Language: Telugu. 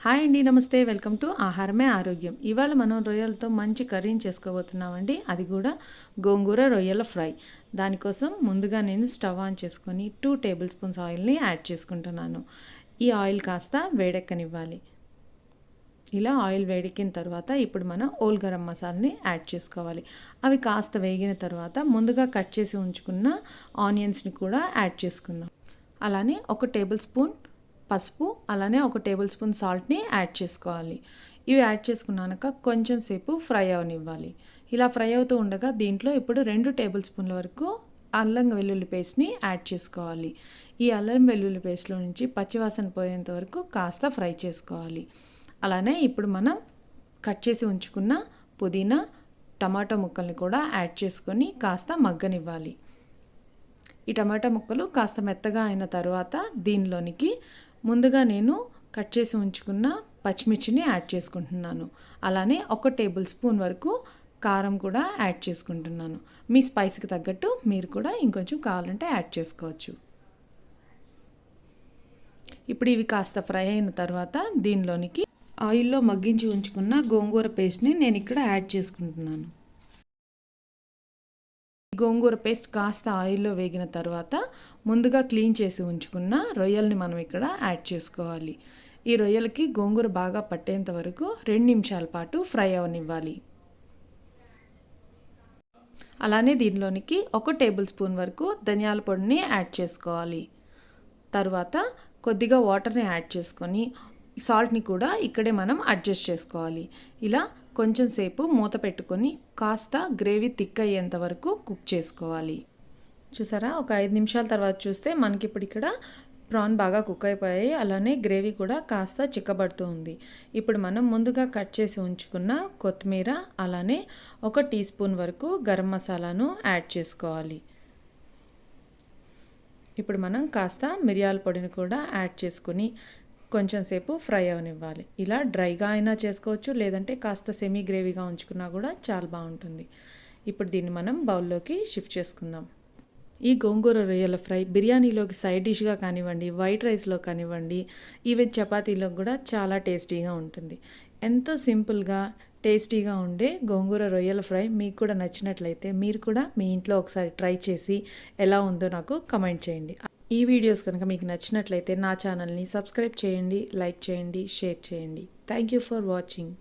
హాయ్ అండి, నమస్తే. వెల్కమ్ టు ఆహారమే ఆరోగ్యం. ఇవాళ మనం రొయ్యలతో మంచి కర్రీని చేసుకోబోతున్నామండి. అది కూడా గోంగూర రొయ్యల ఫ్రై. దానికోసం ముందుగా నేను స్టవ్ ఆన్ చేసుకొని 2 టేబుల్ స్పూన్స్ ఆయిల్ని యాడ్ చేసుకుంటున్నాను. ఈ ఆయిల్ కాస్త వేడెక్కనివ్వాలి. ఇలా ఆయిల్ వేడెక్కిన తర్వాత ఇప్పుడు మనం ఓల్ గరం మసాలాని యాడ్ చేసుకోవాలి. అవి కాస్త వేగిన తర్వాత ముందుగా కట్ చేసి ఉంచుకున్న ఆనియన్స్ని కూడా యాడ్ చేసుకుందాం. అలానే 1 టేబుల్ స్పూన్ పసుపు, అలానే 1 టేబుల్ స్పూన్ సాల్ట్ని యాడ్ చేసుకోవాలి. ఇవి యాడ్ చేసుకున్నాక కొంచెం సేపు ఫ్రై అవనివ్వాలి. ఇలా ఫ్రై అవుతూ ఉండగా దీంట్లో ఇప్పుడు 2 టేబుల్ స్పూన్ల వరకు అల్లం వెల్లుల్లి పేస్ట్ని యాడ్ చేసుకోవాలి. ఈ అల్లం వెల్లుల్లి పేస్ట్లో నుంచి పచ్చివాసన పోయేంత వరకు కాస్త ఫ్రై చేసుకోవాలి. అలానే ఇప్పుడు మనం కట్ చేసి ఉంచుకున్న పుదీనా, టమాటో ముక్కల్ని కూడా యాడ్ చేసుకొని కాస్త మగ్గనివ్వాలి. ఈ టమాటా ముక్కలు కాస్త మెత్తగా అయిన తర్వాత దీనిలోనికి ముందుగా నేను కట్ చేసి ఉంచుకున్న పచ్చిమిర్చిని యాడ్ చేసుకుంటున్నాను. అలానే 1 టేబుల్ స్పూన్ వరకు కారం కూడా యాడ్ చేసుకుంటున్నాను. మీ స్పైస్కి తగ్గట్టు మీరు కూడా ఇంకొంచెం కావాలంటే యాడ్ చేసుకోవచ్చు. ఇప్పుడు ఇవి కాస్త ఫ్రై అయిన తర్వాత దీనిలోనికి ఆయిల్లో మగ్గించి ఉంచుకున్న గోంగూర పేస్ట్ని నేను ఇక్కడ యాడ్ చేసుకుంటున్నాను. గోంగూర పేస్ట్ కాస్త ఆయిల్లో వేగిన తర్వాత ముందుగా క్లీన్ చేసి ఉంచుకున్న రొయ్యల్ని మనం ఇక్కడ యాడ్ చేసుకోవాలి. ఈ రొయ్యలకి గోంగూర బాగా పట్టేంత వరకు 2 నిమిషాల పాటు ఫ్రై అవనివ్వాలి. అలానే దీనిలోనికి 1 టేబుల్ స్పూన్ వరకు ధనియాల పొడిని యాడ్ చేసుకోవాలి. తర్వాత కొద్దిగా వాటర్ని యాడ్ చేసుకొని సాల్ట్ని కూడా ఇక్కడే మనం అడ్జస్ట్ చేసుకోవాలి. ఇలా కొంచెం సేపు మూత పెట్టుకొని కాస్త గ్రేవీ థిక్ అయ్యేంత వరకు కుక్ చేసుకోవాలి. చూసారా, ఒక 5 నిమిషాల తర్వాత చూస్తే మనకి ఇప్పుడు ఇక్కడ ప్రాన్ బాగా కుక్ అయిపోయాయి. అలానే గ్రేవీ కూడా కాస్త చిక్కబడుతూ ఉంది. ఇప్పుడు మనం ముందుగా కట్ చేసి ఉంచుకున్న కొత్తిమీర, అలానే 1 టీ స్పూన్ వరకు గరం మసాలాను యాడ్ చేసుకోవాలి. ఇప్పుడు మనం కాస్త మిరియాల పొడిని కూడా యాడ్ చేసుకుని కొంచెం సేపు ఫ్రై అవనివ్వాలి. ఇలా డ్రైగా అయినా చేసుకోవచ్చు, లేదంటే కాస్త సెమీ గ్రేవీగా ఉంచుకున్నా కూడా చాలా బాగుంటుంది. ఇప్పుడు దీన్ని మనం బౌల్లోకి షిఫ్ట్ చేసుకుందాం. ఈ గోంగూర రొయ్యల ఫ్రై బిర్యానీలోకి సైడ్ డిష్గా కానివ్వండి, వైట్ రైస్లో కానివ్వండి, ఈవెన్ చపాతీలో కూడా చాలా టేస్టీగా ఉంటుంది. ఎంతో సింపుల్గా టేస్టీగా ఉండే గోంగూర రొయ్యల ఫ్రై మీకు కూడా నచ్చినట్లయితే మీరు కూడా మీ ఇంట్లో ఒకసారి ట్రై చేసి ఎలా ఉందో నాకు కమెంట్ చేయండి. ఈ వీడియోస్ కనుక మీకు నచ్చినట్లయితే నా ఛానల్ని సబ్స్క్రైబ్ చేయండి, లైక్ చేయండి, షేర్ చేయండి. Thank you for watching.